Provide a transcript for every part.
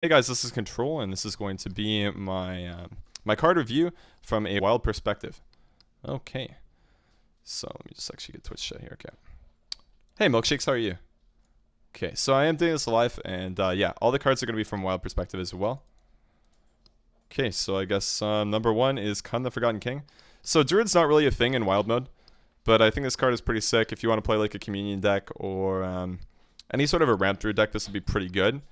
Hey guys, this is Control, and this is going to be my card review from a wild perspective. Okay, so let me just actually get Twitch chat here. Okay. Hey Milkshakes, how are you? Okay, so I am doing this live, and yeah, all the cards are going to be from wild perspective as well. Okay, so I guess number one is Kun the Forgotten King. So Druid's not really a thing in wild mode, but I think this card is pretty sick. If you want to play like a communion deck or any sort of a ramp Druid deck, this would be pretty good.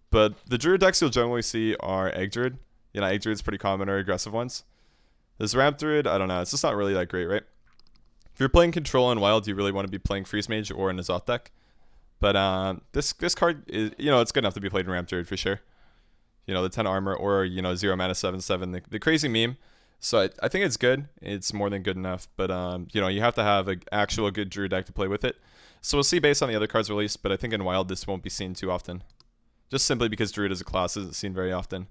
But the Druid decks you'll generally see are Egg Druid. You know, Egg Druid's pretty common, or aggressive ones. This Ramp Druid, I don't know, it's just not really that great, right? If you're playing Control and Wild, you really want to be playing Freeze Mage or an Azoth deck. But this card is, you know, it's good enough to be played in Ramp Druid for sure. You know, the 10 armor or, you know, 0 mana 7/7, the crazy meme. So I think it's good. It's more than good enough. But, you know, you have to have an actual good Druid deck to play with it. So we'll see based on the other cards released, but I think in Wild this won't be seen too often. Just simply because Druid as a class isn't seen very often.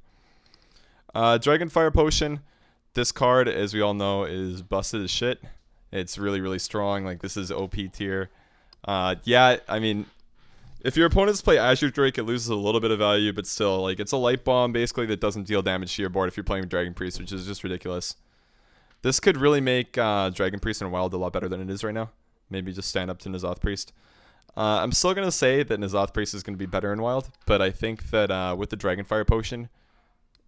Dragonfire Potion. This card, as we all know, is busted as shit. It's really, really strong. Like, this is OP tier. Yeah, I mean, if your opponents play Azure Drake, it loses a little bit of value, but still, like, it's a light bomb, basically, that doesn't deal damage to your board if you're playing Dragon Priest, which is just ridiculous. This could really make Dragon Priest in Wild a lot better than it is right now. Maybe just stand up to N'Zoth Priest. I'm still going to say that N'Zoth Priest is going to be better in Wild, but I think that with the Dragonfire Potion,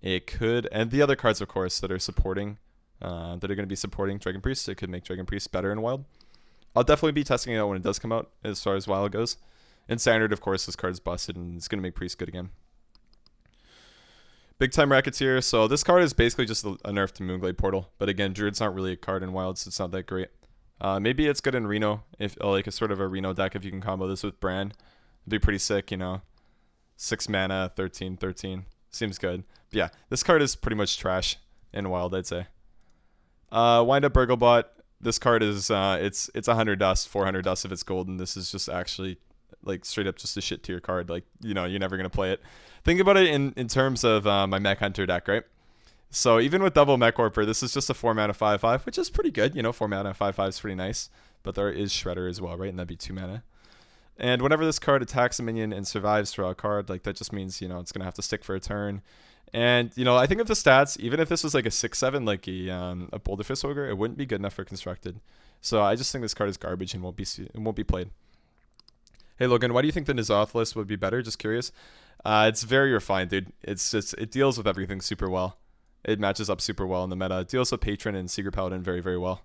it could, and the other cards, of course, that are supporting, that are going to be supporting Dragon Priest, it could make Dragon Priest better in Wild. I'll definitely be testing it out when it does come out, as far as Wild goes. In Standard, of course, this card's busted, and it's going to make Priest good again. Big Time Racketeer, so this card is basically just a nerf to Moonglade Portal, but again, Druid's not really a card in Wild, so it's not that great. Maybe it's good in Reno, if like a sort of a Reno deck if you can combo this with Bran. It'd be pretty sick, you know. 6 mana, 13/13. Seems good. But yeah, this card is pretty much trash in Wild, I'd say. Wind Up Burglebot. This card is it's 100 dust, 400 dust if it's golden. This is just actually like straight up just a shit tier card. Like, you know, you're never gonna play it. Think about it in terms of my Mech Hunter deck, right? So even with double Mech Warper, this is just a 4 mana 5/5, which is pretty good. You know, 4 mana 5/5 is pretty nice. But there is Shredder as well, right? And that'd be 2 mana. And whenever this card attacks a minion and survives through a card, like that just means, you know, it's going to have to stick for a turn. And, you know, I think of the stats, even if this was like a 6/7, like a Boulder Fist Ogre, it wouldn't be good enough for Constructed. So I just think this card is garbage and won't be played. Hey Logan, why do you think the N'Zoth list would be better? Just curious. It's very refined, dude. It deals with everything super well. It matches up super well in the meta. It deals with Patron and Secret Paladin very, very well.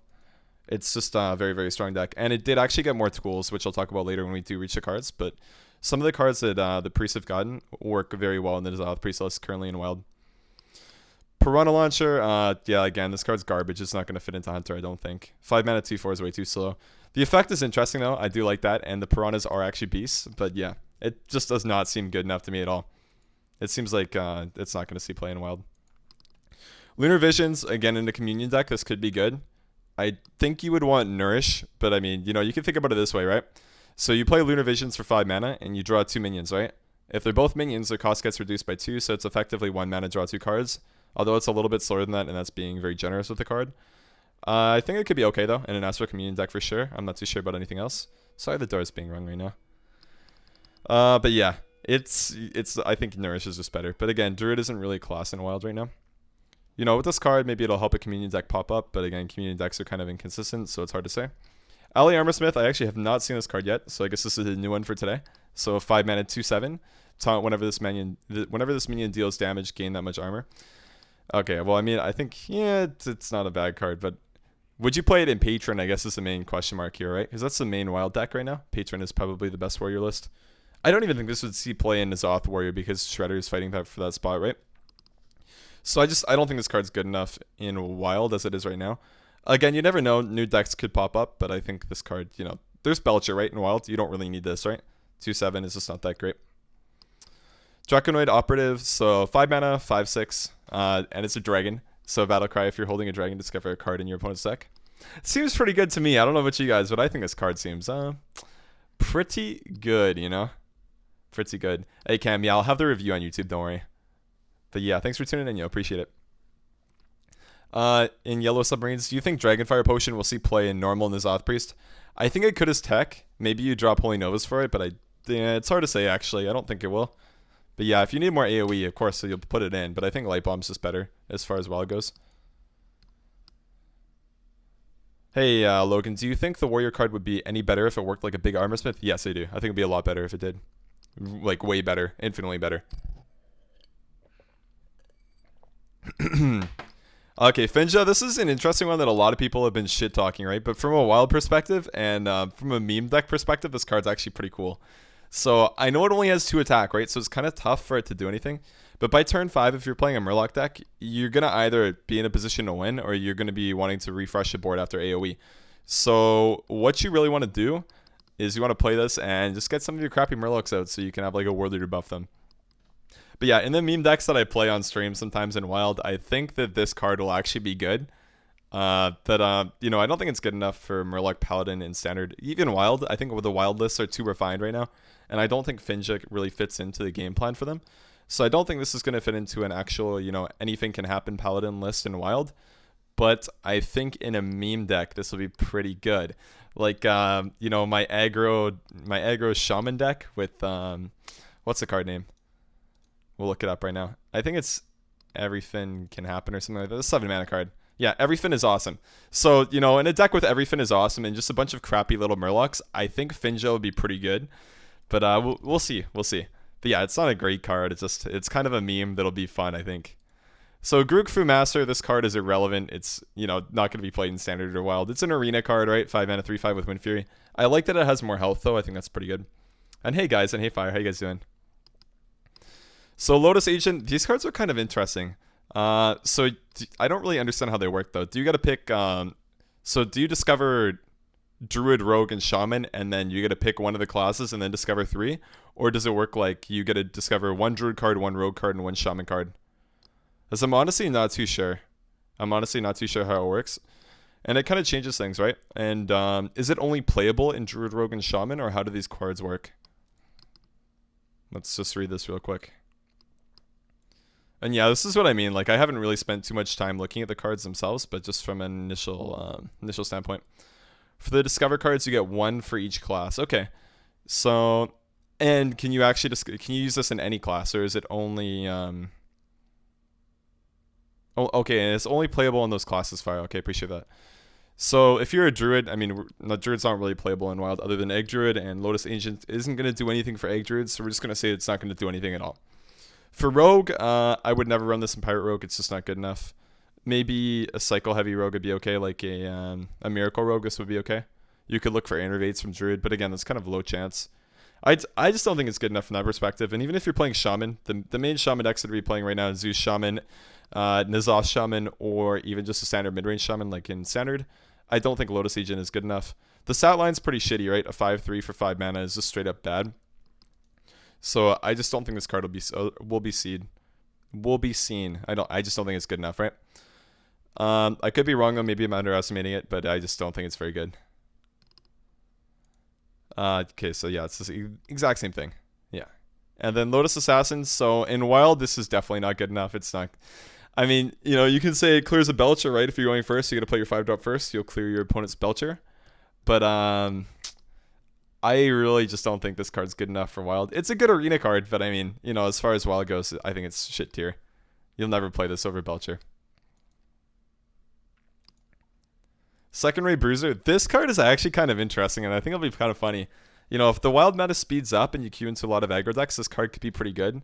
It's just a very, very strong deck. And it did actually get more tools, which I'll talk about later when we do reach the cards. But some of the cards that the Priests have gotten work very well in the N'Zoth Priest list currently in Wild. Piranha Launcher, yeah, again, this card's garbage. It's not going to fit into Hunter, I don't think. 5 mana 2/4 is way too slow. The effect is interesting, though. I do like that. And the Piranhas are actually beasts. But yeah, it just does not seem good enough to me at all. It seems like it's not going to see play in Wild. Lunar Visions, again, in the Communion deck, this could be good. I think you would want Nourish, but I mean, you know, you can think about it this way, right? So you play Lunar Visions for 5 mana, and you draw 2 minions, right? If they're both minions, their cost gets reduced by 2, so it's effectively 1 mana, draw 2 cards. Although it's a little bit slower than that, and that's being very generous with the card. I think it could be okay, though, in an Astral Communion deck for sure. I'm not too sure about anything else. Sorry, the door is being rung right now. But yeah, I think Nourish is just better. But again, Druid isn't really a class in Wild right now. You know, with this card, maybe it'll help a Communion deck pop up, but again, Communion decks are kind of inconsistent, so it's hard to say. Ali Armorsmith, I actually have not seen this card yet, so I guess this is a new one for today. So 5 mana 2/7, taunt whenever this minion deals damage, gain that much armor. Okay, well, I mean, I think, yeah, it's not a bad card, but would you play it in Patron, I guess is the main question mark here, right? Because that's the main Wild deck right now. Patron is probably the best warrior list. I don't even think this would see play in N'Zoth Warrior because Shredder is fighting for that spot, right? So I don't think this card's good enough in Wild as it is right now. Again, you never know. New decks could pop up, but I think this card, you know, there's Belcher, right, in Wild. You don't really need this, right? 2/7 is just not that great. Draconoid Operative, so 5 mana, 5/6, and it's a dragon. So Battle Cry, if you're holding a dragon, discover a card in your opponent's deck. Seems pretty good to me. I don't know about you guys, but I think this card seems pretty good, you know? Pretty good. Hey, Cam, yeah, I'll have the review on YouTube, don't worry. But yeah, thanks for tuning in, yo. Appreciate it. In Yellow Submarines, do you think Dragonfire Potion will see play in normal N'Zoth Priest? I think it could as tech. Maybe you drop Holy Novas for it, but yeah, it's hard to say, actually. I don't think it will. But yeah, if you need more AoE, of course, so you'll put it in. But I think Light Bomb's just better as far as wild goes. Hey, Logan, do you think the Warrior card would be any better if it worked like a big Armor Smith? Yes, I do. I think it'd be a lot better if it did. Like, way better. Infinitely better. Okay, Finja, this is an interesting one that a lot of people have been shit-talking, right? But from a wild perspective and from a meme deck perspective, this card's actually pretty cool. So I know it only has 2 attack, right? So it's kind of tough for it to do anything. But by turn 5, if you're playing a Murloc deck, you're going to either be in a position to win or you're going to be wanting to refresh the board after AoE. So what you really want to do is you want to play this and just get some of your crappy Murlocs out so you can have like a World Leader buff them. But yeah, in the meme decks that I play on stream sometimes in Wild, I think that this card will actually be good. You know, I don't think it's good enough for Murloc, Paladin, and Standard. Even Wild, I think the Wild lists are too refined right now. And I don't think Finja really fits into the game plan for them. So I don't think this is going to fit into an actual, you know, anything can happen Paladin list in Wild. But I think in a meme deck, this will be pretty good. Like, you know, my aggro Shaman deck with, what's the card name? We'll look it up right now. I think it's Everything Can Happen or something like that. The 7 mana card. Yeah, Everything is awesome. So, you know, in a deck with Everything is awesome and just a bunch of crappy little Murlocs, I think Finja will be pretty good. But we'll see. We'll see. But yeah, it's not a great card. It's kind of a meme that'll be fun, I think. So Grook Fu Master, this card is irrelevant. It's, you know, not going to be played in Standard or Wild. It's an arena card, right? 5 mana, 3/5 with Wind Fury. I like that it has more health, though. I think that's pretty good. And hey, guys, and hey, Fire, how you guys doing? So Lotus Agent, these cards are kind of interesting. So I don't really understand how they work, though. Do you got to pick... so do you discover Druid, Rogue, and Shaman, and then you get to pick one of the classes and then discover 3? Or does it work like you get to discover 1 Druid card, 1 Rogue card, and 1 Shaman card? Because I'm honestly not too sure. I'm honestly not too sure how it works. And it kind of changes things, right? And is it only playable in Druid, Rogue, and Shaman, or how do these cards work? Let's just read this real quick. And yeah, this is what I mean. Like, I haven't really spent too much time looking at the cards themselves, but just from an initial standpoint. For the Discover cards, you get 1 for each class. Okay. So, and can you actually can you use this in any class, or is it only... Oh, okay, and it's only playable in those classes, Fire. Okay, appreciate that. So if you're a Druid, I mean, Druids aren't really playable in Wild other than Egg Druid, and Lotus Ancient isn't going to do anything for Egg Druids, so we're just going to say it's not going to do anything at all. For Rogue, I would never run this in Pirate Rogue. It's just not good enough. Maybe a Cycle Heavy Rogue would be okay, like a Miracle Rogue. This would be okay. You could look for Innervates from Druid, but again, that's kind of low chance. I just don't think it's good enough from that perspective. And even if you're playing Shaman, the main Shaman decks that we're playing right now is Zeus Shaman, N'Zoth Shaman, or even just a standard mid-range Shaman like in Standard. I don't think Lotus Agent is good enough. The stat line's pretty shitty, right? A 5/3 for 5 mana is just straight up bad. So I just don't think this card will be seen. I just don't think it's good enough, right? I could be wrong though. Maybe I'm underestimating it, but I just don't think it's very good. Okay, so yeah, it's the exact same thing. Yeah. And then Lotus Assassins. So in Wild, this is definitely not good enough. It's not... I mean, you know, you can say it clears a Belcher, right? If you're going first, you got to play your 5-drop first. You'll clear your opponent's Belcher. But I really just don't think this card's good enough for Wild. It's a good arena card, but I mean, you know, as far as Wild goes, I think it's shit tier. You'll never play this over Belcher. Secondary Bruiser. This card is actually kind of interesting, and I think it'll be kind of funny. You know, if the Wild meta speeds up and you queue into a lot of aggro decks, this card could be pretty good.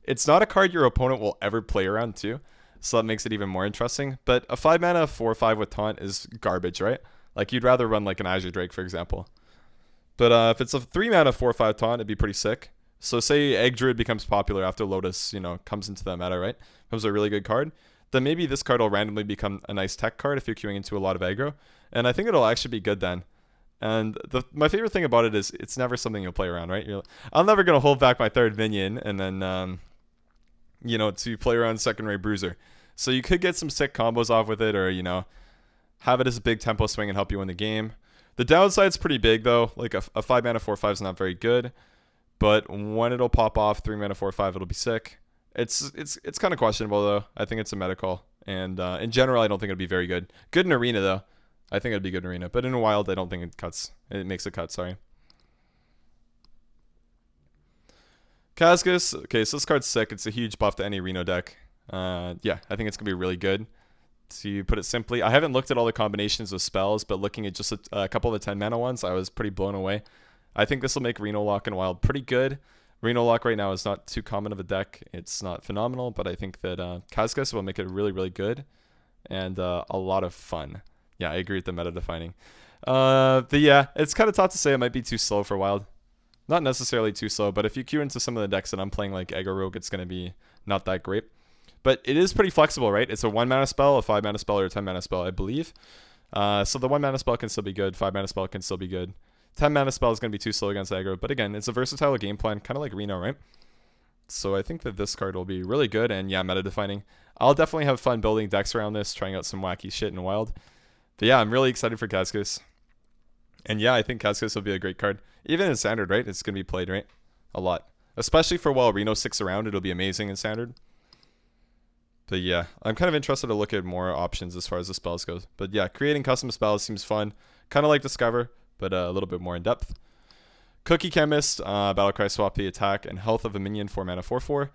It's not a card your opponent will ever play around too, so that makes it even more interesting. But a 5 mana 4/5 with taunt is garbage, right? Like, you'd rather run like an Azure Drake, for example. But if it's a 3 mana 4/5 taunt, it'd be pretty sick. So say Egg Druid becomes popular after Lotus, you know, comes into the meta, right? Becomes a really good card. Then maybe this card will randomly become a nice tech card if you're queuing into a lot of aggro. And I think it'll actually be good then. And my favorite thing about it is it's never something you'll play around, right? I'm never going to hold back my 3rd minion and then, you know, to play around Secondary Bruiser. So you could get some sick combos off with it, or, you know, have it as a big tempo swing and help you win the game. The downside's pretty big, though. Like, a 5 mana 4/5 is not very good. But when it'll pop off 3 mana 4/5, it'll be sick. It's kind of questionable, though. I think it's a meta call. And in general, I don't think it'll be very good. Good in Arena, though. I think it'd be good in Arena. But in Wild, I don't think it cuts. It makes a cut, sorry. Kazgus. Okay, so this card's sick. It's a huge buff to any Reno deck. Yeah, I think it's going to be really good. To put it simply, I haven't looked at all the combinations of spells, but looking at just a couple of the 10 mana ones, I was pretty blown away. I think this will make Reno Lock and Wild pretty good. Reno Lock right now is not too common of a deck. It's not phenomenal, but I think that Kazgus will make it really, really good and a lot of fun. Yeah, I agree with the meta defining. But yeah, it's kind of tough to say. It might be too slow for Wild. Not necessarily too slow, but if you queue into some of the decks that I'm playing like Aggro Rogue, it's going to be not that great. But it is pretty flexible, right? It's a 1 mana spell, a 5 mana spell, or a 10 mana spell, I believe. So the 1 mana spell can still be good. 5 mana spell can still be good. 10 mana spell is going to be too slow against aggro. But again, it's a versatile game plan, kind of like Reno, right? So I think that this card will be really good. And yeah, meta defining. I'll definitely have fun building decks around this, trying out some wacky shit in Wild. But yeah, I'm really excited for Kazgus. And yeah, I think Kazgus will be a great card. Even in Standard, right? It's going to be played, right? A lot. Especially for while Reno sticks around, it'll be amazing in Standard. But yeah, I'm kind of interested to look at more options as far as the spells goes. But yeah, creating custom spells seems fun. Kind of like Discover, but a little bit more in depth. Cookie Chemist, Battlecry, swap the attack and health of a minion, 4 mana, 4/4.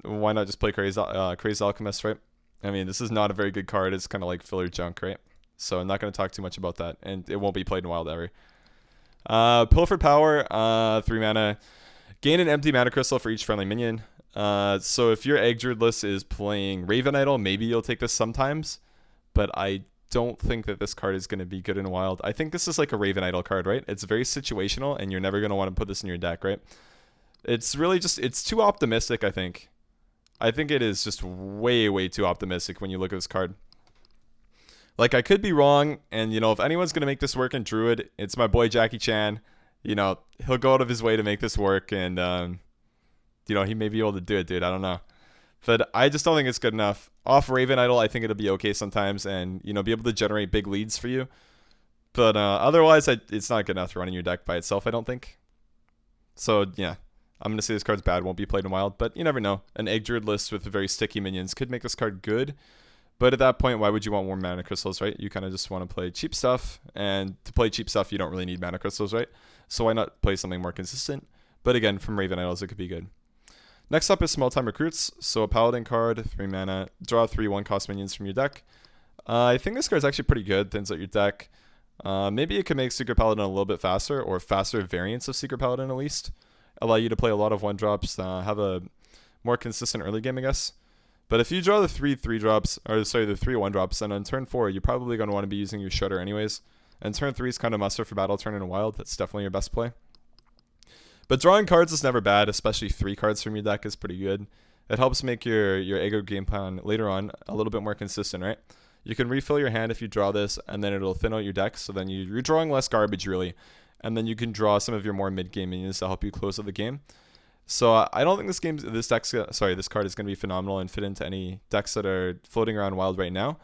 Why not just play Crazed Alchemist, right? I mean, this is not a very good card. It's kind of like filler junk, right? So I'm not going to talk too much about that. And it won't be played in Wild ever. Pilfered Power, 3 mana. Gain an empty mana crystal for each friendly minion. So if your Egg Druid list is playing Raven Idol, maybe you'll take this sometimes. But I don't think that this card is going to be good in Wild. I think this is like a Raven Idol card, right? It's very situational, and you're never going to want to put this in your deck, right? It's really just, it's too optimistic, I think. I think it is just way, way too optimistic when you look at this card. Like, I could be wrong, and, you know, if anyone's going to make this work in Druid, it's my boy Jackie Chan. You know, he'll go out of his way to make this work, and, you know, he may be able to do it, dude. I don't know. But I just don't think it's good enough. Off Raven Idol, I think it'll be okay sometimes, and, you know, be able to generate big leads for you. But otherwise, it's not good enough to run in your deck by itself, I don't think. So, yeah. I'm going to say this card's bad, won't be played in Wild, but you never know. An Egg Druid list with very sticky minions could make this card good. But at that point, why would you want more mana crystals, right? You kind of just want to play cheap stuff. And to play cheap stuff, you don't really need mana crystals, right? So why not play something more consistent? But again, from Raven Idols, it could be good. Next up is Small Time Recruits. So a Paladin card, 3 mana. Draw 3 1-cost minions from your deck. I think this card's actually pretty good. Thins out your deck. Maybe it could make Secret Paladin a little bit faster, or faster variants of Secret Paladin at least. Allow you to play a lot of 1-drops, have a more consistent early game, I guess. But if you draw the 3 3-drops, or sorry, the 3 1-drops, then on turn 4, you're probably going to want to be using your Shudder anyways. And turn 3 is kind of muster for Battle Turn in Wild. That's definitely your best play. But drawing cards is never bad, especially 3 cards from your deck is pretty good. It helps make your aggro game plan later on a little bit more consistent, right? You can refill your hand if you draw this, and then it'll thin out your deck, so then you're drawing less garbage, really. And then you can draw some of your more mid-game minions to help you close out the game. So I don't think this card is going to be phenomenal and fit into any decks that are floating around Wild right now.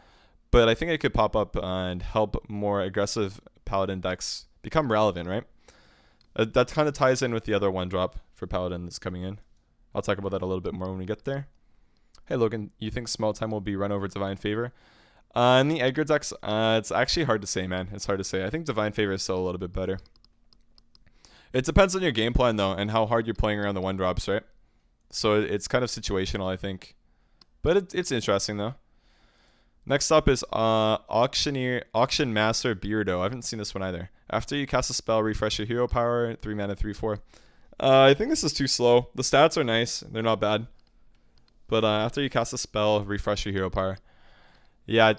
But I think it could pop up and help more aggressive Paladin decks become relevant, right? That kind of ties in with the other 1-drop for Paladin that's coming in. I'll talk about that a little bit more when we get there. Hey Logan, you think Small Time will be run over Divine Favor? In the aggro decks, it's actually hard to say, man. It's hard to say. I think Divine Favor is still a little bit better. It depends on your game plan, though, and how hard you're playing around the 1-drops, right? So it's kind of situational, I think. But it's interesting, though. Next up is Auction Master Beardo. I haven't seen this one either. After you cast a spell, refresh your hero power, 3 mana, 3/4. I think this is too slow. The stats are nice. They're not bad. But after you cast a spell, refresh your hero power. Yeah,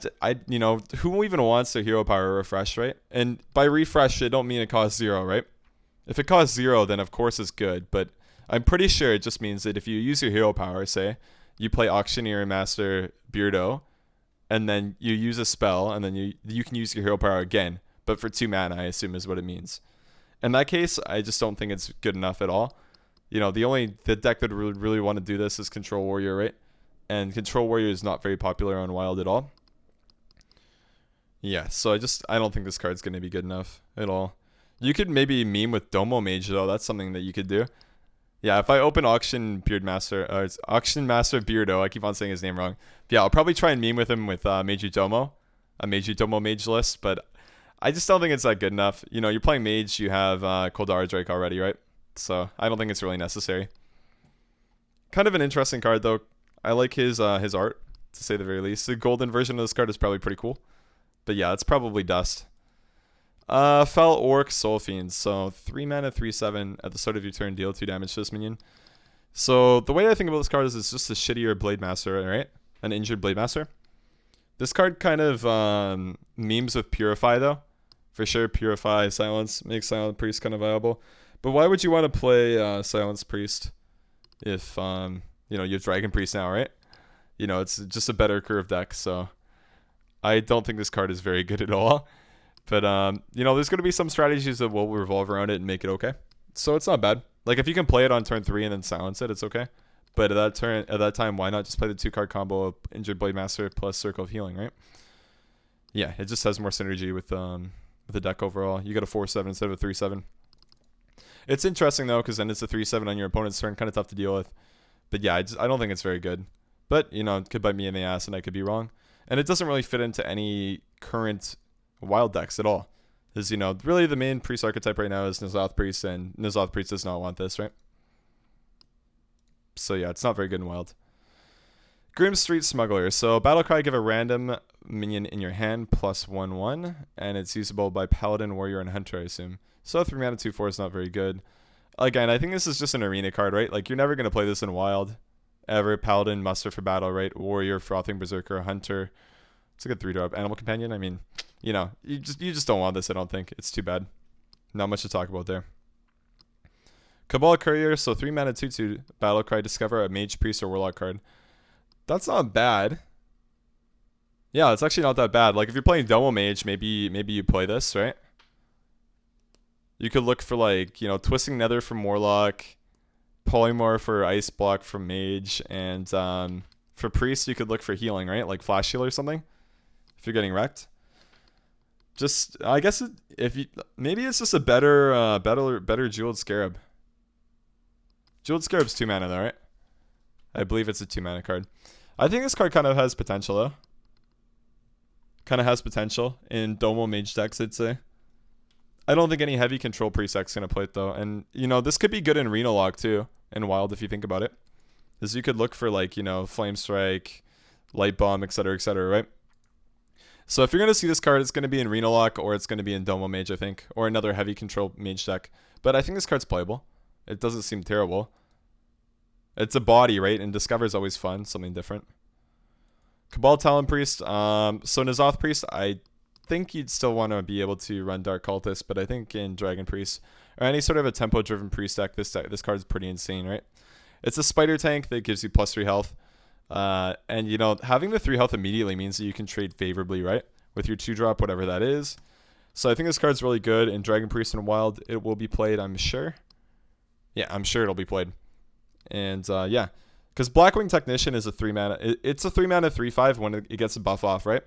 you know, who even wants their hero power refresh, right? And by refresh, it don't mean it costs 0, right? If it costs 0, then of course it's good, but I'm pretty sure it just means that if you use your hero power, say, you play Auctioneer Master Beardo, and then you use a spell, and then you can use your hero power again, but for 2 mana, I assume is what it means. In that case, I just don't think it's good enough at all. You know, the deck that would really want to do this is Control Warrior, right? And Control Warrior is not very popular on Wild at all. Yeah, so I don't think this card's going to be good enough at all. You could maybe meme with Domo Mage, though. That's something that you could do. Yeah, if I open Auction Master Beardo, I keep on saying his name wrong. Yeah, I'll probably try and meme with him with Mage Domo, a Mage Domo Mage list, but I just don't think it's that good enough. You know, you're playing Mage, you have Koldar Drake already, right? So I don't think it's really necessary. Kind of an interesting card though. I like his art, to say the very least. The golden version of this card is probably pretty cool. But yeah, it's probably dust. Fel Orc Soul Fiends. So 3 mana, 3/7 at the start of your turn, deal 2 damage to this minion. So the way I think about this card is it's just a shittier Blade Master, right? An injured Blade Master. This card kind of memes with Purify though. For sure, Purify, Silence, makes Silent Priest kind of viable. But why would you want to play Silence Priest if you know, you have Dragon Priest now, right? You know, it's just a better curve deck, so I don't think this card is very good at all. But you know, there's going to be some strategies that will revolve around it and make it okay. So it's not bad. Like if you can play it on turn 3 and then silence it, it's okay. But at that time, why not just play the 2-card combo of Injured Blade Master plus Circle of Healing, right? Yeah, it just has more synergy with the deck overall. You got a 4/7 instead of a 3/7. It's interesting though, because then it's a 3/7 on your opponent's turn, kind of tough to deal with. But yeah, I don't think it's very good. But you know, it could bite me in the ass, and I could be wrong. And it doesn't really fit into any current wild decks at all. Because, you know, really the main priest archetype right now is N'Zoth Priest, and N'Zoth Priest does not want this, right? So yeah, it's not very good in wild. Grimestreet Smuggler. So Battlecry, give a random minion in your hand +1/1, and it's usable by Paladin, Warrior, and Hunter, I assume. So 3 mana 2/4 is not very good. Again, I think this is just an arena card, right? Like you're never gonna play this in wild, ever. Paladin, Muster for battle, right? Warrior, Frothing Berserker, Hunter. It's a good 3-drop. Animal Companion. I mean, you know, you just don't want this. I don't think it's too bad. Not much to talk about there. Kabal Courier. So 3 mana 2/2. Battlecry. Discover a Mage, Priest, or Warlock card. That's not bad. Yeah, it's actually not that bad. Like if you're playing Domo Mage, maybe you play this, right? You could look for like, you know, Twisting Nether from Warlock, Polymorph for Ice Block from Mage, and for Priest you could look for healing, right? Like Flash Heal or something. If you're getting wrecked. Just I guess maybe it's just a better Jeweled Scarab. Jeweled Scarab's 2 mana though, right? I believe it's a 2 mana card. I think this card kind of has potential though. Kind of has potential in Domo Mage decks, I'd say. I don't think any heavy control priest deck's gonna play it though. And you know, this could be good in Reno Lock too, in wild if you think about it. Because you could look for like, you know, Flame Strike, Light Bomb, etc., right? So if you're gonna see this card, it's gonna be in Reno Lock or it's gonna be in Domo Mage, I think, or another heavy control mage deck. But I think this card's playable. It doesn't seem terrible. It's a body, right? And Discover is always fun, something different. Cabal Talon Priest. So N'Zoth Priest, I think you'd still want to be able to run Dark Cultist, but I think in Dragon Priest or any sort of a tempo-driven priest deck, this card's pretty insane, right? It's a spider tank that gives you +3 health. And, you know, having the 3 health immediately means that you can trade favorably, right? With your 2-drop, whatever that is. So I think this card's really good. In Dragon Priest and Wild, it will be played, I'm sure. Yeah, I'm sure it'll be played. And, yeah. Because Blackwing Technician is a 3 mana. It's a 3 mana 3/5 when it gets a buff off, right?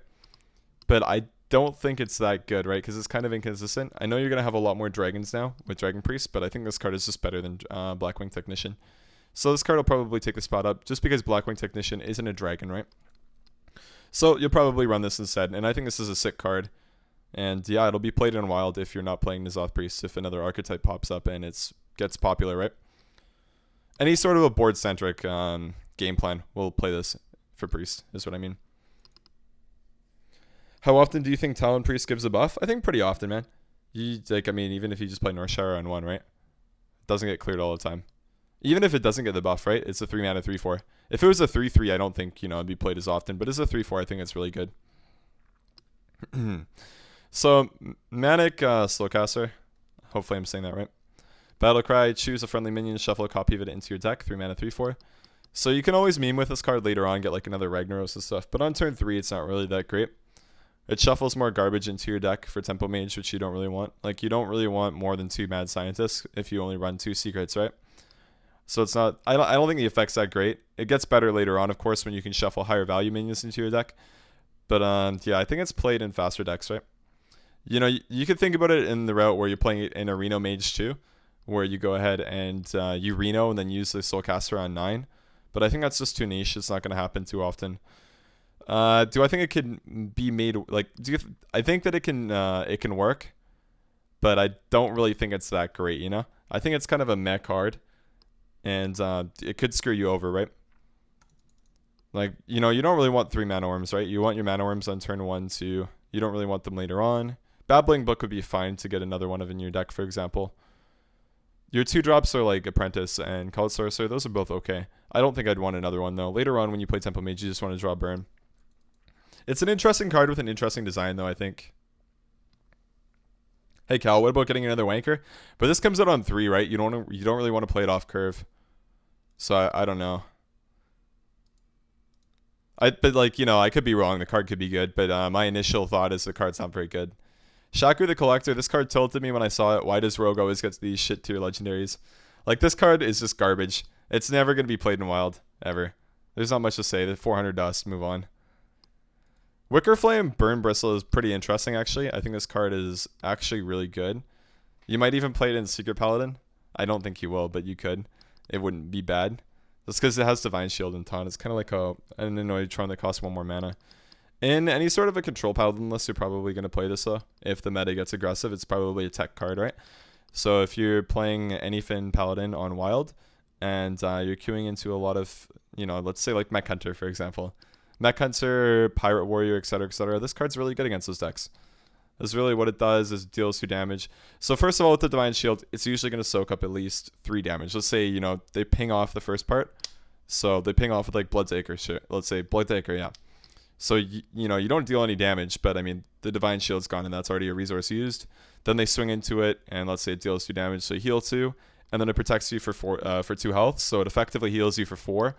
But I don't think it's that good, right? Because it's kind of inconsistent. I know you're going to have a lot more dragons now with Dragon Priest, but I think this card is just better than Blackwing Technician. So this card will probably take the spot up just because Blackwing Technician isn't a dragon, right? So you'll probably run this instead. And I think this is a sick card. And yeah, it'll be played in Wild if you're not playing N'Zoth Priest, if another archetype pops up and it gets popular, right? Any sort of a board-centric game plan will play this for Priest, is what I mean. How often do you think Talon Priest gives a buff? I think pretty often, man. I mean, even if you just play Northshire on 1, right? It doesn't get cleared all the time. Even if it doesn't get the buff, right? It's a 3 mana 3/4. If it was a 3/3, I don't think, you know, it'd be played as often. But as a 3/4, I think it's really good. So, Manic Slowcaster. Hopefully I'm saying that right. Battlecry, choose a friendly minion, shuffle a copy of it into your deck. 3 mana 3/4. So you can always meme with this card later on, get like another Ragnaros and stuff. But on turn 3, it's not really that great. It shuffles more garbage into your deck for Tempo Mage, which you don't really want. Like, you don't really want more than 2 Mad Scientists if you only run 2 Secrets, right? So it's not... I don't think the effect's that great. It gets better later on, of course, when you can shuffle higher value minions into your deck. But, yeah, I think it's played in faster decks, right? You know, you could think about it in the route where you're playing it in a Reno Mage too, where you go ahead and you Reno and then use the Soulcaster on 9. But I think that's just too niche. It's not going to happen too often. Do I think it can be made like? I think that it can work, but I don't really think it's that great. You know, I think it's kind of a meh card. and it could screw you over, right? Like, you know, you don't really want 3 mana worms, right? You want your mana worms on turn 1, 2. You don't really want them later on. Babbling Book would be fine to get another one of in your deck, for example. Your 2-drops are like Apprentice and Cult Sorcerer. Those are both okay. I don't think I'd want another one, though. Later on, when you play Temple Mage, you just want to draw Burn. It's an interesting card with an interesting design, though, I think. Hey, Cal, what about getting another Wanker? But this comes out on 3, right? You don't really want to play it off curve. So I don't know. But like, you know, I could be wrong. The card could be good, but my initial thought is the card's not very good. Shaku the Collector. This card tilted me when I saw it. Why does Rogue always get these shit tier legendaries? Like, this card is just garbage. It's never going to be played in Wild, ever. There's not much to say. The 400 dust, move on. Wicker Flame Burn Bristle is pretty interesting, actually. I think this card is actually really good. You might even play it in Secret Paladin. I don't think you will, but you could. It wouldn't be bad. Just because it has Divine Shield and Taunt. It's kind of like an Annoyed-tron that costs 1 more mana. In any sort of a control Paladin list, you're probably going to play this, though. If the meta gets aggressive, it's probably a tech card, right? So if you're playing Anyfin Paladin on Wild, and you're queuing into a lot of, you know, let's say like Mech Hunter, for example. Mech Hunter, Pirate Warrior, etc., etc. This card's really good against those decks. That's really what it does, is it deals 2 damage. So first of all, with the Divine Shield, it's usually going to soak up at least 3 damage. Let's say, you know, they ping off the first part. So they ping off with like Blood's Acre shit. Let's say Blood's Acre, yeah. So, you know, you don't deal any damage, but I mean, the Divine Shield's gone and that's already a resource used. Then they swing into it, and let's say it deals 2 damage, so you heal 2. And then it protects you for 2 health, so it effectively heals you for 4.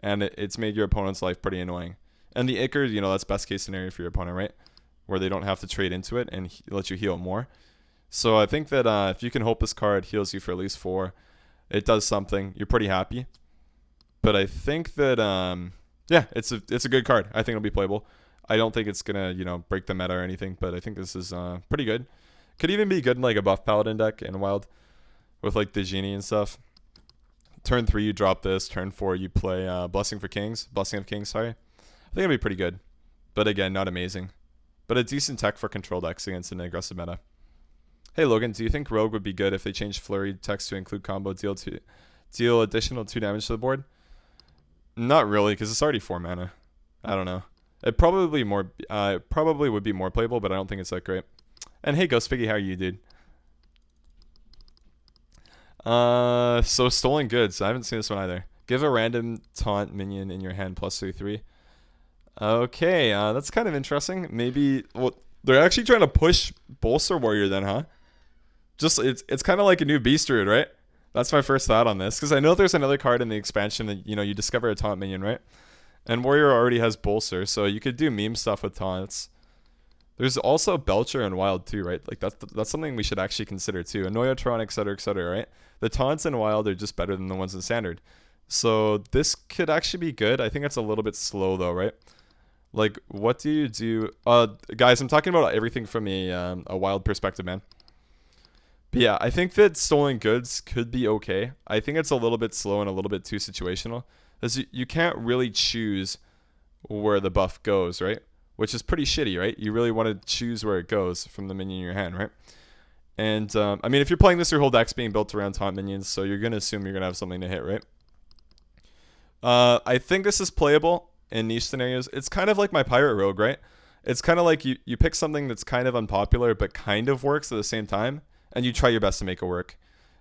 And it's made your opponent's life pretty annoying. And the Acre, you know, that's best case scenario for your opponent, right? Where they don't have to trade into it and let you heal more. So I think that if you can hope this card heals you for at least 4, it does something. You're pretty happy. But I think that, yeah, it's a good card. I think it'll be playable. I don't think it's going to, you know, break the meta or anything, but I think this is pretty good. Could even be good in like a buff Paladin deck in Wild with like the Genie and stuff. Turn 3, you drop this. Turn 4, you play Blessing of Kings, sorry. I think it'll be pretty good. But again, not amazing. But a decent tech for control decks against an aggressive meta. Hey Logan, do you think Rogue would be good if they changed Flurry text to include combo deal additional 2 damage to the board? Not really, because it's already 4 mana. I don't know. It probably would be more playable, but I don't think it's that great. And hey Ghost Piggy, how are you, dude? So Stolen Goods. I haven't seen this one either. Give a random taunt minion in your hand plus 3/3. Okay, that's kind of interesting. Maybe, well, they're actually trying to push Bolster Warrior then, huh? Just, it's kind of like a new Beast Druid, right? That's my first thought on this, because I know there's another card in the expansion that, you know, you discover a taunt minion, right? And Warrior already has Bolster, so you could do meme stuff with taunts. There's also Belcher and Wild too, right? Like that's something we should actually consider too. Annoyotron, etc., right? The taunts in Wild are just better than the ones in Standard. So this could actually be good. I think it's a little bit slow though, right? Like, what do you do? Guys, I'm talking about everything from a Wild perspective, man. But yeah, I think that Stolen Goods could be okay. I think it's a little bit slow and a little bit too situational. Because you can't really choose where the buff goes, right? Which is pretty shitty, right? You really want to choose where it goes from the minion in your hand, right? And, I mean, if you're playing this, your whole deck's being built around taunt minions, so you're going to assume you're going to have something to hit, right? I think this is playable in niche scenarios. It's kind of like my Pirate Rogue, right? It's kind of like you pick something that's kind of unpopular but kind of works at the same time, and you try your best to make it work.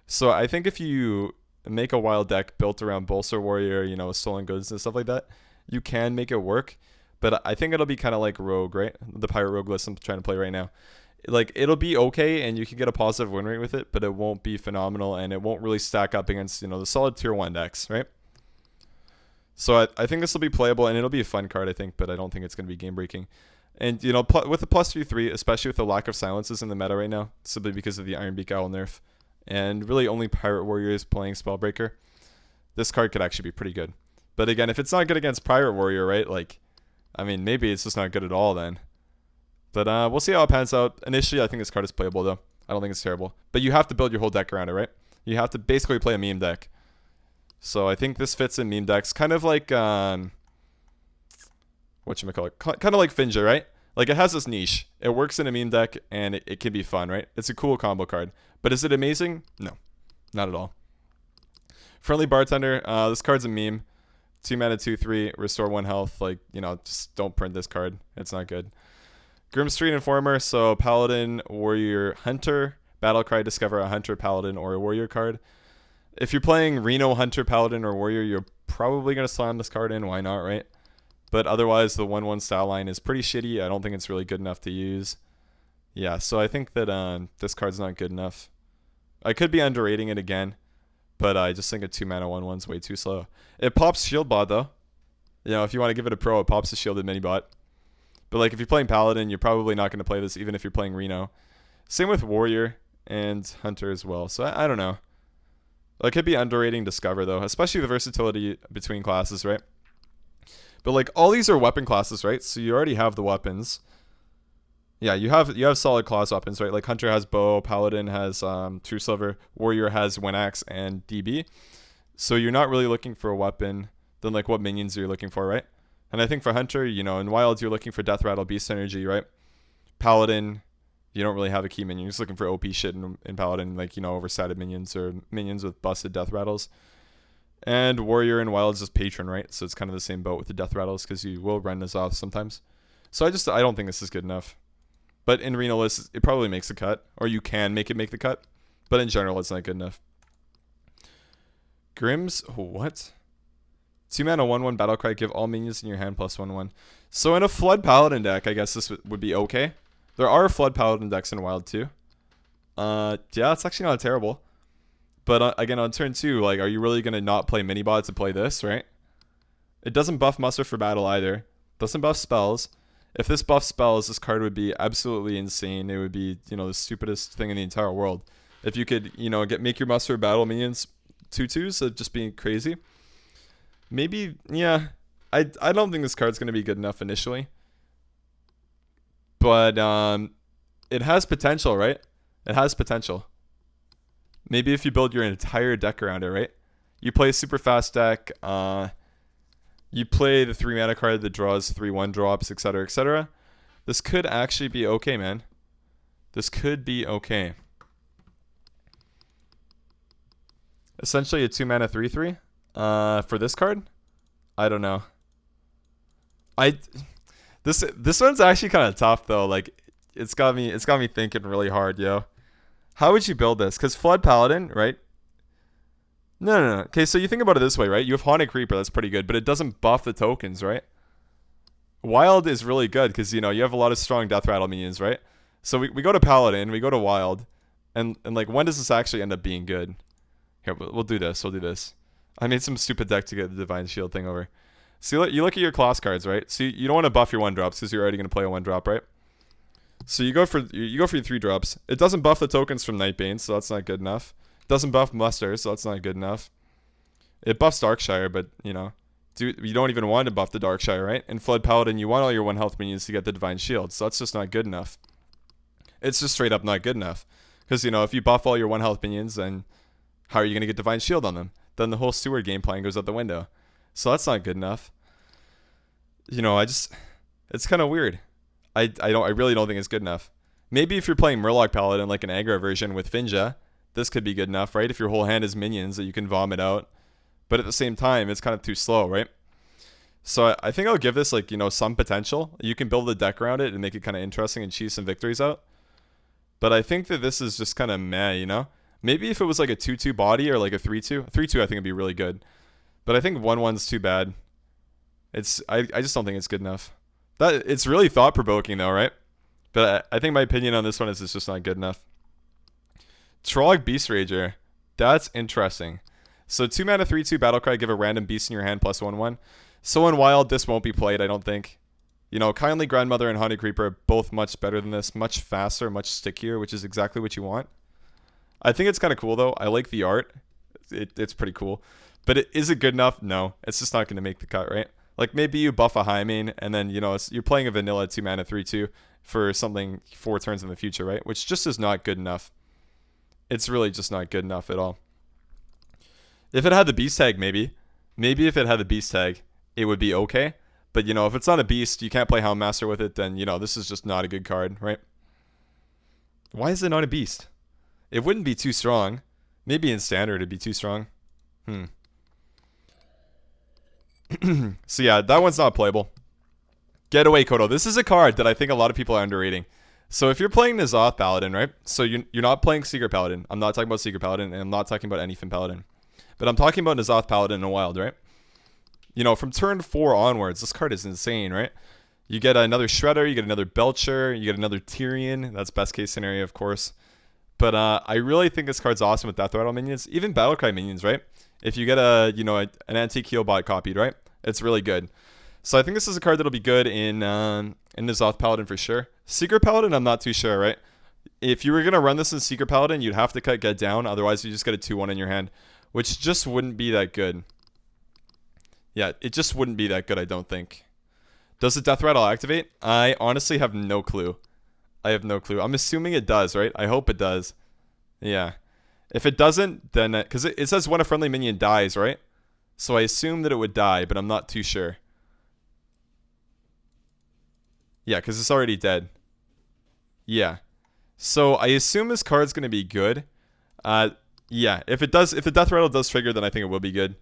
So I think if you make a Wild deck built around Bolster Warrior, you know, Stolen Goods and stuff like that, you can make it work. But I think it'll be kind of like Rogue, right? The Pirate Rogue list I'm trying to play right now. Like, it'll be okay, and you can get a positive win rate with it, but it won't be phenomenal, and it won't really stack up against, you know, the solid tier 1 decks, right? So I think this will be playable, and it'll be a fun card, I think, but I don't think it's going to be game-breaking. And, you know, with the plus 3/3, especially with the lack of silences in the meta right now, simply because of the Iron Beak Owl nerf, and really only Pirate Warrior is playing Spellbreaker, this card could actually be pretty good. But again, if it's not good against Pirate Warrior, right, like, I mean, maybe it's just not good at all then. But we'll see how it pans out. Initially, I think this card is playable, though. I don't think it's terrible. But you have to build your whole deck around it, right? You have to basically play a meme deck. So I think this fits in meme decks. Kind of like, whatchamacallit? Kind of like Finja, right? Like, it has this niche. It works in a meme deck, and it can be fun, right? It's a cool combo card. But is it amazing? No. Not at all. Friendly Bartender. This card's a meme. 2 mana, 2/3, restore 1 health. Like, you know, just don't print this card. It's not good. Grimestreet Informer. So Paladin, Warrior, Hunter. Battlecry, discover a Hunter, Paladin, or a Warrior card. If you're playing Reno, Hunter, Paladin, or Warrior, you're probably going to slam this card in. Why not, right? But otherwise, the 1/1 style line is pretty shitty. I don't think it's really good enough to use. Yeah, so I think that this card's not good enough. I could be underrating it again, but I just think a 2 mana 1/1's way too slow. It pops Shield Bot, though. You know, if you want to give it a pro, it pops a Shielded Mini Bot. But like if you're playing Paladin, you're probably not going to play this even if you're playing Reno. Same with Warrior and Hunter as well. So I don't know. It could be underrating Discover, though, especially the versatility between classes, right? But like all these are weapon classes, right? So you already have the weapons. Yeah, you have solid class weapons, right? Like Hunter has bow, Paladin has True Silver, Warrior has Winax and DB. So you're not really looking for a weapon. Then like what minions are you looking for, right? And I think for Hunter, you know, in Wild you're looking for Death Rattle, Beast Synergy, right? Paladin, you don't really have a key minion. You're just looking for OP shit in Paladin, like, you know, oversided minions or minions with busted Death Rattles. And Warrior and Wild is just Patron, right? So it's kind of the same boat with the Death Rattles because you will run this off sometimes. So I don't think this is good enough. But in Reno lists, it probably makes the cut. Or you can make it make the cut. But in general, it's not good enough. Grims, what? 2 mana 1/1 Battlecry, give all minions in your hand plus 1/1. So in a Flood Paladin deck, I guess this would be okay. There are Flood Paladin decks in Wild too. Yeah, it's actually not terrible. But again, on turn 2, like, are you really going to not play Minibot to play this, right? It doesn't buff Muster for battle either. Doesn't buff spells. If this buffs spells, this card would be absolutely insane. It would be, you know, the stupidest thing in the entire world. If you could, you know, make your Muster battle minions 2/2s, it'd just be crazy. Maybe, yeah. I don't think this card's going to be good enough initially. But it has potential, right? It has potential. Maybe if you build your entire deck around it, right? You play a super fast deck. You play the 3 mana card that draws 3 1-drops, etc., etc. This could actually be okay, man. This could be okay. Essentially a 2 mana 3/3. For this card, I don't know. This one's actually kind of tough though. Like it's got me thinking really hard, yo. How would you build this? Because Flood Paladin, right? No. Okay, so you think about it this way, right? You have Haunted Creeper, that's pretty good, but it doesn't buff the tokens, right? Wild is really good because, you know, you have a lot of strong Death Rattle minions, right? So we go to Paladin, we go to Wild, and like, when does this actually end up being good? Here, we'll do this. We'll do this. I made some stupid deck to get the Divine Shield thing over. So you look at your class cards, right? So you don't want to buff your 1-drops because you're already going to play a 1-drop, right? So you go for your 3-drops. It doesn't buff the tokens from Nightbane, so that's not good enough. It doesn't buff Muster, so that's not good enough. It buffs Darkshire, but, you know, you don't even want to buff the Darkshire, right? In Flood Paladin, you want all your 1-health minions to get the Divine Shield, so that's just not good enough. It's just straight up not good enough. Because, you know, if you buff all your 1-health minions, then how are you going to get Divine Shield on them? Then the whole Steward game plan goes out the window. So that's not good enough. You know, it's kind of weird. I really don't think it's good enough. Maybe if you're playing Murloc Paladin, like an aggro version with Finja, this could be good enough, right? If your whole hand is minions that you can vomit out. But at the same time, it's kind of too slow, right? So I think I'll give this, like, you know, some potential. You can build a deck around it and make it kind of interesting and cheese some victories out. But I think that this is just kind of meh, you know? Maybe if it was like a 2/2 body or like a 3/2. 3/2 I think would be really good. But I think 1/1's too bad. I just don't think it's good enough. It's really thought-provoking though, right? But I think my opinion on this one is it's just not good enough. Trolloc Beast Rager. That's interesting. So 2 mana 3/2 Battlecry, give a random beast in your hand plus 1/1. So in Wild, this won't be played, I don't think. You know, Kindly Grandmother and Haunted Creeper are both much better than this. Much faster, much stickier, which is exactly what you want. I think it's kind of cool though. I like the art. It's pretty cool. But is it good enough? No. It's just not going to make the cut, right? Like maybe you buff a high main and then, you know, you're playing a vanilla 2 mana 3/2 for something 4 turns in the future, right? Which just is not good enough. It's really just not good enough at all. If it had the beast tag, maybe if it had the beast tag, it would be okay. But, you know, if it's not a beast, you can't play Houndmaster with it, then, you know, this is just not a good card, right? Why is it not a beast? It wouldn't be too strong. Maybe in standard it'd be too strong. So yeah, that one's not playable. Getaway Kodo. This is a card that I think a lot of people are underrating. So if you're playing N'Zoth Paladin, right? So you're not playing Secret Paladin. I'm not talking about Secret Paladin, and I'm not talking about anything Paladin. But I'm talking about N'Zoth Paladin in Wild, right? You know, from turn 4 onwards, this card is insane, right? You get another Shredder, you get another Belcher, you get another Tyrion. That's best case scenario, of course. But I really think this card's awesome with Death Rattle minions, even Battlecry minions, right? If you get an Antique Healbot copied, right? It's really good. So I think this is a card that'll be good in N'Zoth Paladin for sure. Secret Paladin, I'm not too sure, right? If you were going to run this in Secret Paladin, you'd have to cut Get Down. Otherwise, you just get a 2-1 in your hand, which just wouldn't be that good. Yeah, it just wouldn't be that good, I don't think. Does the Death Rattle activate? I honestly have no clue. I have no clue. I'm assuming it does, right? I hope it does. Yeah. If it doesn't, then... Because it says when a friendly minion dies, right? So I assume that it would die, but I'm not too sure. Yeah, because it's already dead. Yeah. So I assume this card's going to be good. Yeah, if the Death Rattle does trigger, then I think it will be good.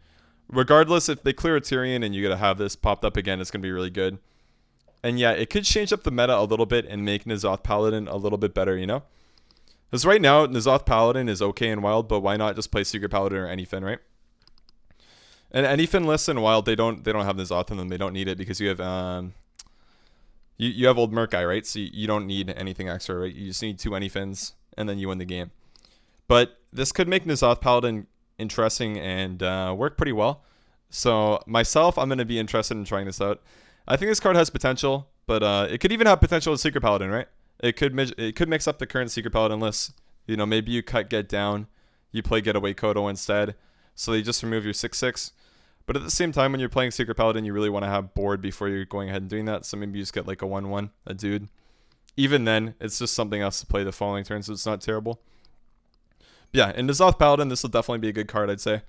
Regardless, if they clear a Tyrion and you gotta have this popped up again, it's going to be really good. And yeah, it could change up the meta a little bit and make N'Zoth Paladin a little bit better, you know? Because right now, N'Zoth Paladin is okay in Wild, but why not just play Secret Paladin or anything, right? And anything lists in Wild, they don't have N'Zoth in them. They don't need it because you have you have Old Merc Guy, right? So you don't need anything extra, right? You just need 2 anythins, and then you win the game. But this could make N'Zoth Paladin interesting and work pretty well. So myself, I'm going to be interested in trying this out. I think this card has potential, but it could even have potential with Secret Paladin, right? It could mix up the current Secret Paladin list. You know, maybe you cut Get Down, you play Getaway Kodo instead, so you just remove your 6/6. But at the same time, when you're playing Secret Paladin, you really want to have board before you're going ahead and doing that. So maybe you just get like a 1/1, a dude. Even then, it's just something else to play the following turn, so it's not terrible. Yeah, in N'Zoth Paladin, this will definitely be a good card, I'd say.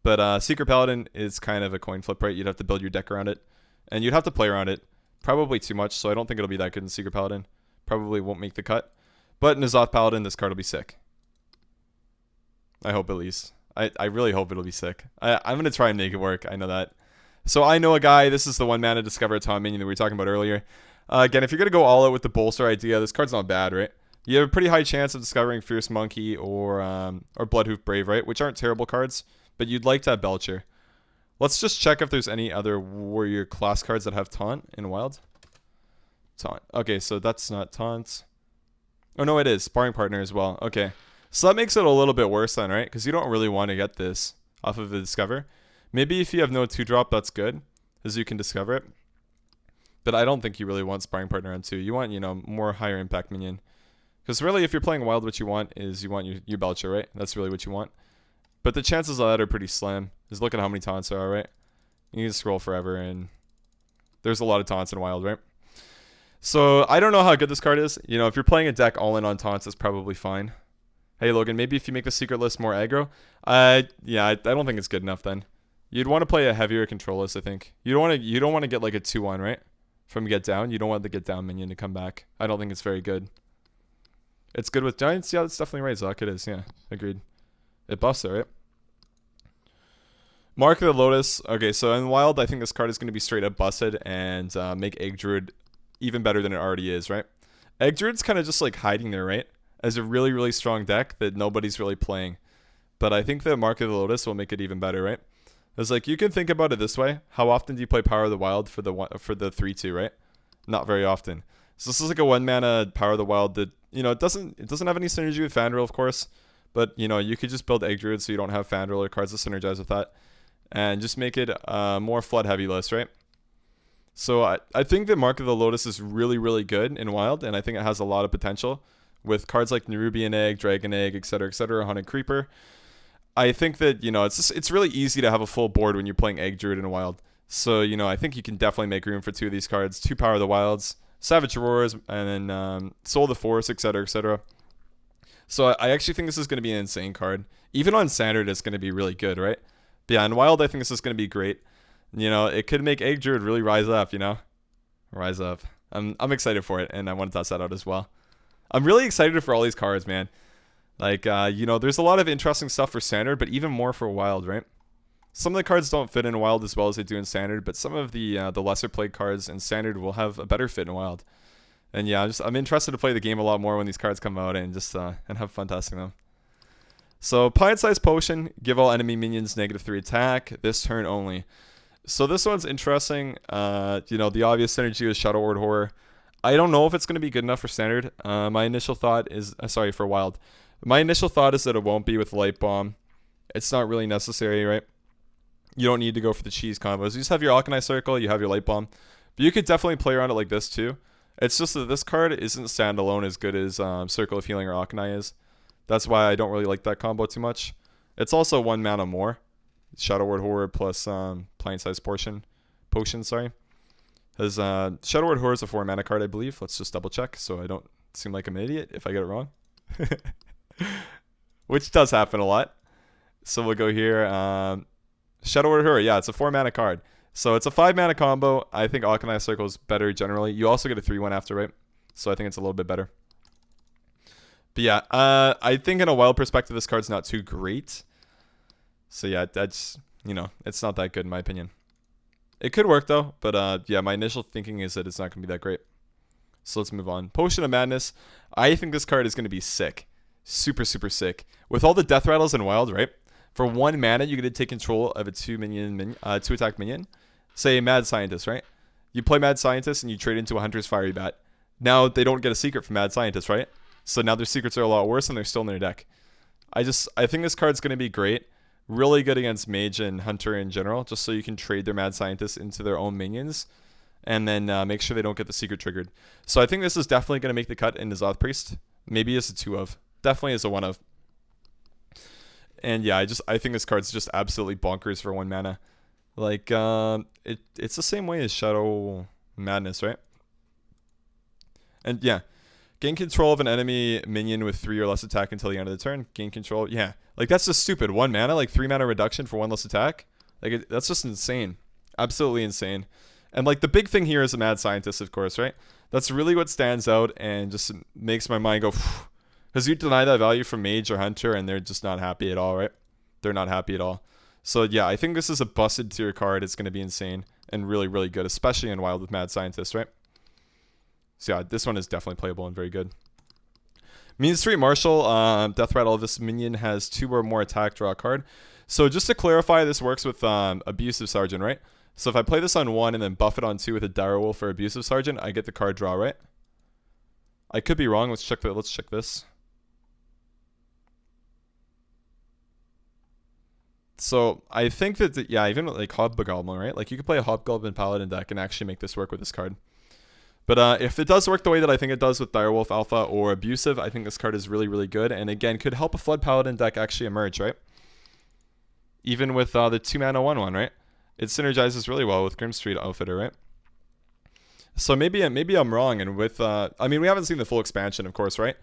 But Secret Paladin is kind of a coin flip, right? You'd have to build your deck around it. And you'd have to play around it. Probably too much, so I don't think it'll be that good in Secret Paladin. Probably won't make the cut. But in N'Zoth Paladin, this card will be sick. I hope at least. I really hope it'll be sick. I'm going to try and make it work. I know that. So I know a guy. This is the 1-mana Discover a Taunt minion that we were talking about earlier. Again, if you're going to go all out with the bolster idea, this card's not bad, right? You have a pretty high chance of discovering Fierce Monkey or Bloodhoof Brave, right? Which aren't terrible cards, but you'd like to have Belcher. Let's just check if there's any other warrior class cards that have Taunt in Wild. Taunt. Okay, so that's not Taunt. Oh, no, it is. Sparring Partner as well. Okay. So that makes it a little bit worse then, right? Because you don't really want to get this off of the Discover. Maybe if you have no 2-drop, that's good, as you can discover it. But I don't think you really want Sparring Partner on 2. You want, you know, more higher impact minion. Because really, if you're playing Wild, what you want is you want your Belcher, right? That's really what you want. But the chances of that are pretty slim. Just look at how many taunts there are, right? You can scroll forever, and there's a lot of taunts in Wild, right? So I don't know how good this card is. You know, if you're playing a deck all in on taunts, it's probably fine. Hey, Logan, maybe if you make the secret list more aggro. Yeah, I don't think it's good enough then. You'd want to play a heavier control list, I think. You don't want to get like a 2-1, right? From Get Down. You don't want the Get Down minion to come back. I don't think it's very good. It's good with Giants? Yeah, that's definitely right, Zoc. It is, yeah. Agreed. It buffs it, right? Mark of the Lotus. Okay, so in Wild, I think this card is going to be straight up busted and make Egg Druid even better than it already is, right? Egg Druid's kind of just like hiding there, right? As a really, really strong deck that nobody's really playing. But I think that Mark of the Lotus will make it even better, right? It's like, you can think about it this way. How often do you play Power of the Wild for the 3/2, right? Not very often. So this is like a 1-mana Power of the Wild that, you know, it doesn't have any synergy with Fandral, of course. But, you know, you could just build Egg Druid so you don't have Fandral or cards that synergize with that. And just make it more flood heavy list, right? So I think that Mark of the Lotus is really, really good in Wild. And I think it has a lot of potential with cards like Nerubian Egg, Dragon Egg, etc., Haunted Creeper. I think that, you know, it's really easy to have a full board when you're playing Egg Druid in Wild. So, you know, I think you can definitely make room for 2 of these cards. 2 Power of the Wilds, Savage Roars, and then Soul of the Forest, etc. So I actually think this is going to be an insane card. Even on Standard, it's going to be really good, right? But yeah, in Wild, I think this is going to be great. You know, it could make Egg Druid really rise up, you know? Rise up. I'm excited for it, and I want to toss that out as well. I'm really excited for all these cards, man. Like, you know, there's a lot of interesting stuff for Standard, but even more for Wild, right? Some of the cards don't fit in Wild as well as they do in Standard, but some of the lesser played cards in Standard will have a better fit in Wild. And yeah, I'm interested to play the game a lot more when these cards come out and just and have fun testing them. So Pint-Sized Potion, give all enemy minions -3 attack this turn only. So this one's interesting. You know, the obvious synergy is Shadow Word Horror. I don't know if it's going to be good enough for Standard. My initial thought is, sorry, for Wild. My initial thought is that it won't be with Light Bomb. It's not really necessary, right? You don't need to go for the cheese combos. You just have your Alchemy Circle, you have your Light Bomb. But you could definitely play around it like this too. It's just that this card isn't standalone as good as Circle of Healing or Alchemy is. That's why I don't really like that combo too much. It's also 1 mana more. Shadow Word Horror plus Pint-Sized Potion, sorry. Because Shadow Word Horror is a 4 mana card, I believe. Let's just double check so I don't seem like I'm an idiot if I get it wrong. Which does happen a lot. So we'll go here. Shadow Word Horror, yeah, it's a 4 mana card. So it's a 5 mana combo. I think Alchemy Circle is better generally. You also get a 3/1 after, right? So I think it's a little bit better. But yeah, I think in a Wild perspective, this card's not too great. So yeah, that's, you know, it's not that good in my opinion. It could work though, but yeah, my initial thinking is that it's not going to be that great. So let's move on. Potion of Madness. I think this card is going to be sick. Super, super sick. With all the death rattles in Wild, right? For 1 mana, you get to take control of a 2-attack minion. Say Mad Scientist, right? You play Mad Scientist and you trade into a Hunter's Fiery Bat. Now they don't get a secret from Mad Scientist, right? So now their secrets are a lot worse and they're still in their deck. I think this card's going to be great. Really good against Mage and Hunter in general, just so you can trade their Mad Scientists into their own minions. And then make sure they don't get the secret triggered. So I think this is definitely going to make the cut in N'Zoth Priest. Maybe it's a 2 of. Definitely is a 1 of. And yeah, I think this card's just absolutely bonkers for 1 mana. Like, it's the same way as Shadow Madness, right? And yeah, gain control of an enemy minion with 3 or less attack until the end of the turn. Gain control, yeah. Like, that's just stupid. 1 mana, like 3 mana reduction for 1 less attack. Like, that's just insane. Absolutely insane. And like, the big thing here is a Mad Scientist, of course, right? That's really what stands out and just makes my mind go, because you deny that value from Mage or Hunter and they're just not happy at all, right? They're not happy at all. So yeah, I think this is a busted tier card. It's going to be insane and really, really good, especially in Wild with Mad Scientist, right? So yeah, this one is definitely playable and very good. Mean Street Marshal, Death Rattle. This minion has 2 or more attack, draw a card. So just to clarify, this works with Abusive Sergeant, right? So if I play this on 1 and then buff it on 2 with a Direwolf or Abusive Sergeant, I get the card draw, right? I could be wrong. Let's check that. Let's check this. So I think that, yeah, even like Hobgoblin, right? Like you could play a Hobgoblin Paladin deck and actually make this work with this card. But if it does work the way that I think it does with Direwolf Alpha or Abusive, I think this card is really, really good. And again, could help a Flood Paladin deck actually emerge, right? Even with the 2 mana 1/1, right? It synergizes really well with Grimestreet Outfitter, right? So maybe I'm wrong. And with, I mean, we haven't seen the full expansion, of course, right?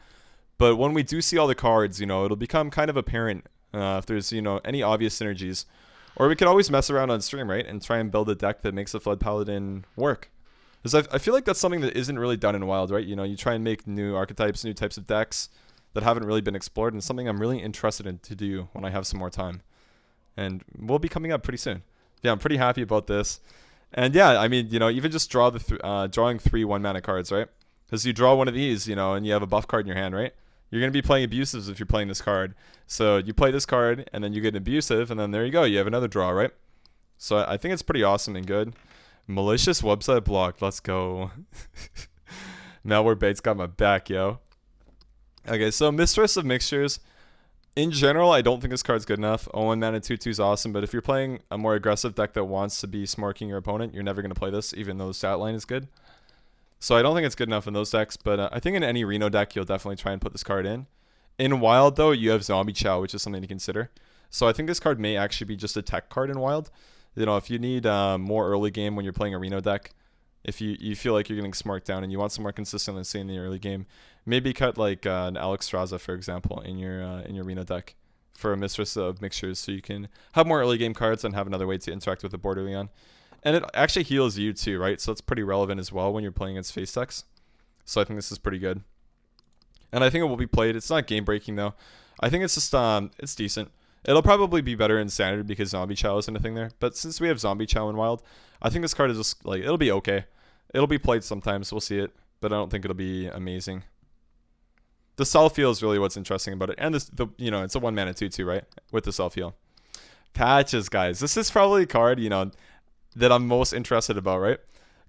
But when we do see all the cards, you know, it'll become kind of apparent if there's, you know, any obvious synergies. Or we could always mess around on stream, right? And try and build a deck that makes a Flood Paladin work. Because I feel like that's something that isn't really done in Wild, right? You know, you try and make new archetypes, new types of decks that haven't really been explored, and something I'm really interested in to do when I have some more time. And we'll be coming up pretty soon. Yeah, I'm pretty happy about this. And yeah, I mean, you know, even just drawing 3 1 mana cards, right? Because you draw one of these, you know, and you have a buff card in your hand, right? You're going to be playing Abusives if you're playing this card. So you play this card, and then you get an Abusive, and then there you go. You have another draw, right? So I think it's pretty awesome and good. Malicious website blocked. Let's go. Malware Bait's got my back, yo. Okay, so Mistress of Mixtures. In general, I don't think this card's good enough. 0-1 mana 2/2 is awesome, but if you're playing a more aggressive deck that wants to be smorking your opponent, you're never going to play this, even though the stat line is good. So I don't think it's good enough in those decks, but I think in any Reno deck, you'll definitely try and put this card in. In Wild, though, you have Zombie Chow, which is something to consider. So I think this card may actually be just a tech card in Wild. You know, if you need more early game when you're playing a Reno deck, if you feel like you're getting smart down and you want some more consistency in the early game, maybe cut like an Alex Straza, for example, in your Reno deck for a Mistress of Mixtures, so you can have more early game cards and have another way to interact with the board early on. And it actually heals you too, right? So it's pretty relevant as well when you're playing against face decks. So I think this is pretty good. And I think it will be played. It's not game breaking though. I think it's just it's decent. It'll probably be better in standard because Zombie Chow isn't a thing there. But since we have Zombie Chow in wild, I think this card is just like, it'll be okay. It'll be played sometimes. We'll see it, but I don't think it'll be amazing. The self heal is really what's interesting about it, and this, it's a 1-mana 2/2, right? With the self heal. Patches, guys. This is probably a card, that I'm most interested about, right?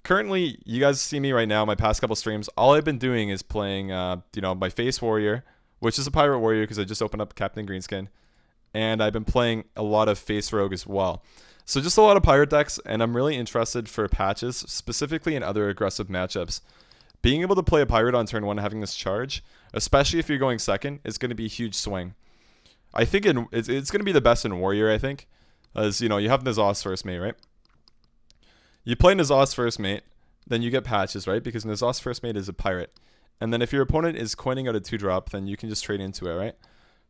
Currently, you guys see me right now, my past couple streams, all I've been doing is playing, my Face Warrior, which is a Pirate Warrior because I just opened up Captain Greenskin. And I've been playing a lot of Face Rogue as well. So just a lot of Pirate decks, and I'm really interested for patches, specifically in other aggressive matchups. Being able to play a Pirate on turn 1 having this charge, especially if you're going second, is going to be a huge swing. I think it's going to be the best in Warrior, I think. As, you have N'Zoth's first mate, right? You play N'Zoth's first mate, then you get patches, right? Because N'Zoth's first mate is a Pirate. And then if your opponent is coining out a 2-drop, then you can just trade into it, right?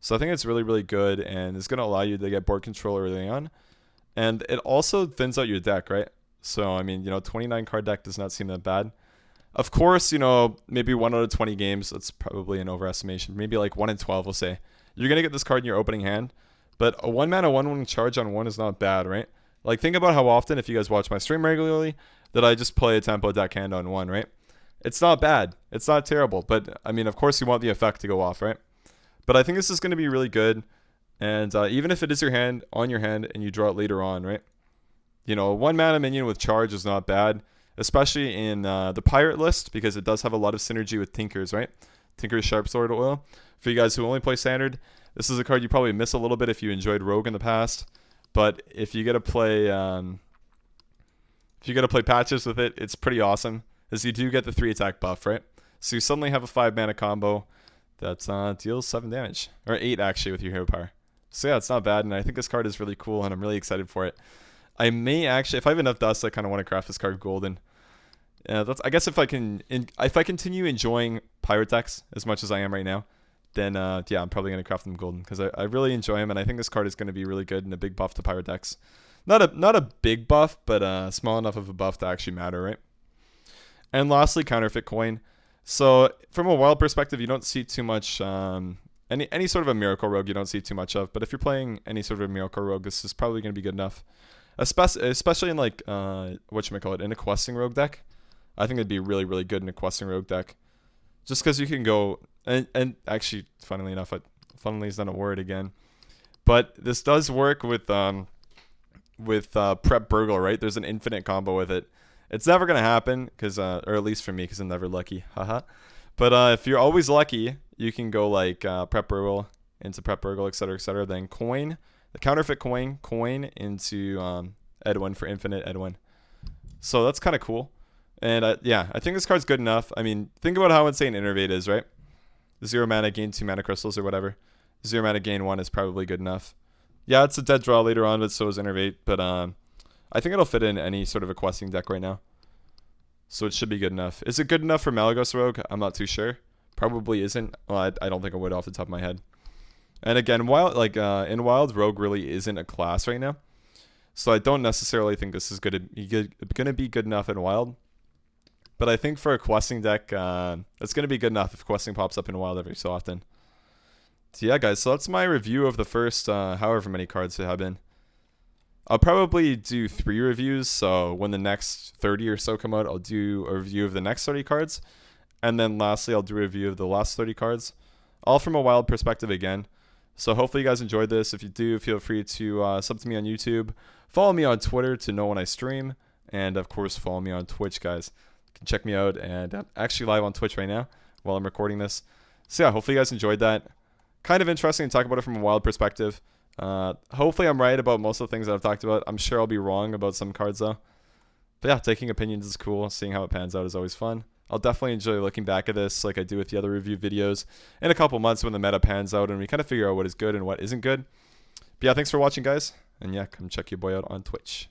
So I think it's really, really good, and it's going to allow you to get board control early on. And it also thins out your deck, right? So, I mean, 29 card deck does not seem that bad. Of course, maybe 1 out of 20 games, that's probably an overestimation. Maybe like 1 in 12, we'll say. You're going to get this card in your opening hand. But a 1-mana 1/1 charge on 1 is not bad, right? Like, think about how often, if you guys watch my stream regularly, that I just play a tempo deck hand on 1, right? It's not bad. It's not terrible. But, I mean, of course, you want the effect to go off, right? But I think this is going to be really good. And even if it is on your hand, and you draw it later on, right? A 1-mana minion with charge is not bad. Especially in the Pirate list, because it does have a lot of synergy with Tinkers, right? Tinker's Sharpsword Oil. For you guys who only play Standard, this is a card you probably miss a little bit if you enjoyed Rogue in the past. But if you get to play, patches with it, it's pretty awesome, as you do get the 3 attack buff, right? So you suddenly have a 5-mana combo that deals 7 damage, or 8 actually with your hero power. So yeah, it's not bad, and I think this card is really cool, and I'm really excited for it. I may actually, if I have enough dust, I kind of want to craft this card golden. I guess if I continue enjoying Pirate decks as much as I am right now, then yeah, I'm probably going to craft them golden, because I really enjoy them, and I think this card is going to be really good and a big buff to Pirate decks. Not a big buff, but small enough of a buff to actually matter, right? And lastly, Counterfeit Coin. So from a wild perspective, you don't see too much, any sort of a Miracle Rogue you don't see too much of, but if you're playing any sort of a Miracle Rogue, this is probably going to be good enough. Especially in like, in a Questing Rogue deck. I think it'd be really, really good in a Questing Rogue deck. Just because you can go, and actually, funnily enough, funnily is not a word again. But this does work with Prep Burgle, right? There's an infinite combo with it. It's never going to happen, or at least for me, because I'm never lucky. Haha. But if you're always lucky, you can go like Prep Burgle into Prep Burgle, etc., then coin, the Counterfeit Coin into Edwin for infinite Edwin. So that's kind of cool. And yeah, I think this card's good enough. I mean, think about how insane Innervate is, right? 0 mana, gain 2 mana crystals or whatever. 0 mana, gain 1 is probably good enough. Yeah, it's a dead draw later on, but so is Innervate. But I think it'll fit in any sort of a questing deck right now. So it should be good enough. Is it good enough for Malagos Rogue? I'm not too sure. Probably isn't. Well, I don't think I would off the top of my head. And again, in Wild, Rogue really isn't a class right now. So I don't necessarily think this is going to be good enough in Wild. But I think for a questing deck, it's going to be good enough if questing pops up in Wild every so often. So yeah, guys, so that's my review of the first however many cards there have been. I'll probably do 3 reviews, so when the next 30 or so come out, I'll do a review of the next 30 cards. And then lastly, I'll do a review of the last 30 cards. All from a Wild perspective again. So hopefully you guys enjoyed this. If you do, feel free to sub to me on YouTube. Follow me on Twitter to know when I stream. And of course, follow me on Twitch, guys. You can check me out, and I'm actually live on Twitch right now while I'm recording this. So yeah, hopefully you guys enjoyed that. Kind of interesting to talk about it from a Wild perspective. Hopefully I'm right about most of the things that I've talked about. I'm sure I'll be wrong about some cards though. But yeah, taking opinions is cool. Seeing how it pans out is always fun. I'll definitely enjoy looking back at this like I do with the other review videos in a couple months when the meta pans out and we kind of figure out what is good and what isn't good. But yeah, thanks for watching, guys. And yeah, come check your boy out on Twitch.